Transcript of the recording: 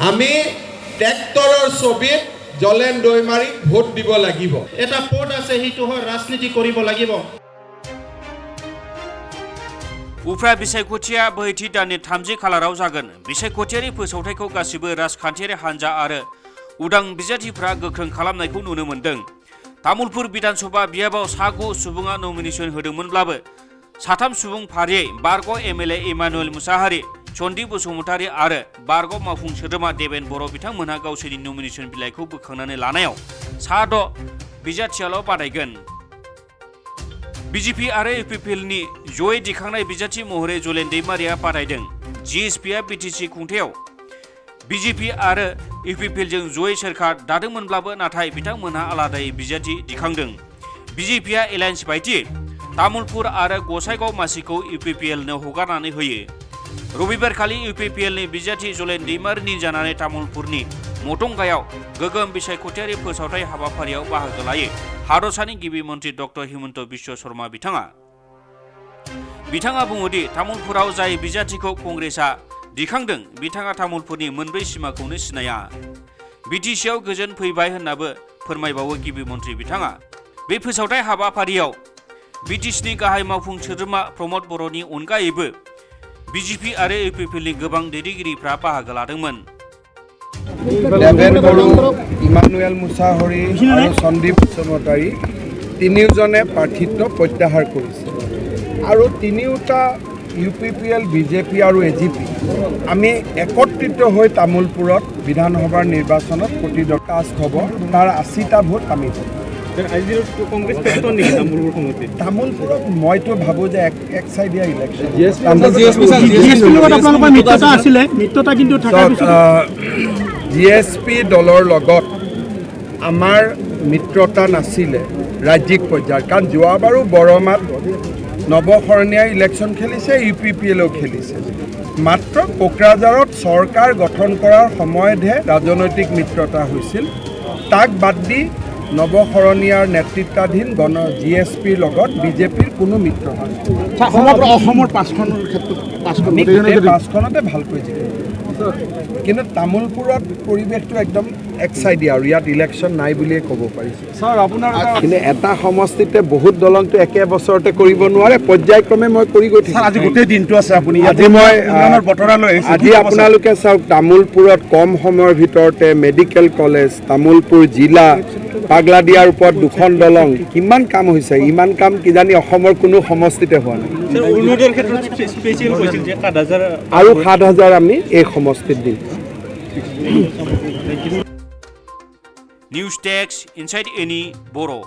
আমি ট্ৰেক্টৰৰ ছবিত জলেন দৈমাৰীক ভোট দিব লাগিব। এটা পদ আছে সেইটো হয় ৰাজনীতি কৰিব লাগিব। उफ्रा बिसायख'थिया बोहैथि दाननि 30 खालाराव जागोन। बिसायख'थियारि फोसावथायखौ गासिबो राजखान्थियारि हान्जा आरो उदां बिजाथिफ्रा गोख्रों खालामनायखौ नुनो मोन्दों। तामुलपुर बिधानसभा बियाबाव 9 सुबुङा नमिनेसन होदोंमोनब्लाबो 3 सुबुं फारियै बारग' एमएलए इमानुएल मुसाहारि, चन्दि बसुमतारी आरो बारग' मावफुं सोद्रोमा देबेन बर' बिथांमोनहा गावसोरनि नमिनेसन बिलाइखौ बोखांनानै लानायाव 6 बिजाथियाल' बादायगोन। बीजेपी आरो यूपीपीएलनि जयै दिखांनाय बिजाथि महरै जलेन दैमारिया बादायदों। जीएसपीआ बीटीसी खुंथायाव बीजेपी आरो यूपीपीएलजों जयै सोरखार दादोंमोनब्लाबो नाथाय बिथांमोनहा आलादायै बिजाथि दिखांदों। बीजेपीआ एलायन्स बायदि तामुलपुर आरो गसाइगाव मासिखौ यूपीपीएलनो हगारनानै होयो। रबिबारखालि यूपीपीएलनि बिजाथि जलेन दैमारिनि जानानै तामुलपुरनि मटंगायाव गोगोम बिसायख'थियारि फोसावथाय हाबाफारियाव बाहागो लायो। हादरसानि गिबि मन्त्रि डक्टर हिमन्त बिश्व शर्मा बिथाङा बुङोदि तामुलपुराव जाय बिजाथिखौ कंग्रेसआ दिखांदों बिथाङा तामुलपुरनि मोनब्रै सिमाखौनो सिनाया। बीटीसीआव गोजोन फैबाय होननाबो फोरमायबावो गिबि मन्त्रि बिथाङा। बे फोसावथाय हाबाफारियाव बीटीसीनि गाहाय मावफुं सोद्रोमा प्रमद बर'नि अनगायैबो बीजेपी आरो यूपीपीएलनि गोबां दैदेनगिरिफ्रा बाहागो लादोंमोन। देबेन बर', ইমানুৱেল মুছাহাৰী আৰু চন্দী বসুমতাৰী তিনিওজনে প্ৰাৰ্থিত্ব প্ৰত্যাহাৰ কৰিছে আৰু তিনিওটা यूपीपीएल, बीजेपी আৰু एजीपी আমি একত্ৰিত হৈ তামুলপুৰত বিধানসভাৰ নিৰ্বাচনত প্ৰতিদ্বন্দ্বিতা হ'ব। তাৰ 80টা ভোট আমি তামুলপুৰত মইতো ভাবোঁ যে এক চাইডিয়া ইলেকশ্যন जीएसपी দলৰ লগত আমাৰ মিত্ৰতা নাছিলে ৰাজ্যিক পৰ্যায়ৰ, কাৰণ যোৱাবাৰো বৰমাত নৱশৰণীয়া ইলেকশ্যন খেলিছে, यूपीपीएলও খেলিছে। মাত্ৰ কোকৰাঝাৰত চৰকাৰ গঠন কৰাৰ সময়তহে ৰাজনৈতিক মিত্ৰতা হৈছিল। তাক বাদ দি নৱশৰণীয়াৰ নেতৃত্বাধীন जीएसPৰ লগত বিজেপিৰ কোনো মিত্ৰতা নাই। অসমৰ 5খনৰ ক্ষেত্ৰত 5খনতে ভালকৈ জিকে, কিন্তু তামুলপুৰত পৰিৱেশটো একদম একচাইডিয়া আৰু ইয়াত ইলেকশ্যন নাই বুলিয়ে ক'ব পাৰিছে। কিন্তু এটা সমষ্টিতে বহুত দলংটো একে বছৰতে কৰিব নোৱাৰে, পৰ্যায়ক্ৰমে মই কৰি গৈ থাকিম। আজি গোটেই দিনটো আছে আপুনি আজি আপোনালোকে চাওক, তামুলপুৰত কম সময়ৰ ভিতৰতে মেডিকেল কলেজ, তামুলপুৰ জিলা, পাগলাদিয়াৰ ওপৰত 2খন দলং, কিমান কাম হৈছে। ইমান কাম কিজানি অসমৰ কোনো সমষ্টিতে হোৱা নাই। আৰু 7,000 আমি এই সমষ্টিত দিম। নিউজ ডেস্ক ইনসাইড এনি বড়ো।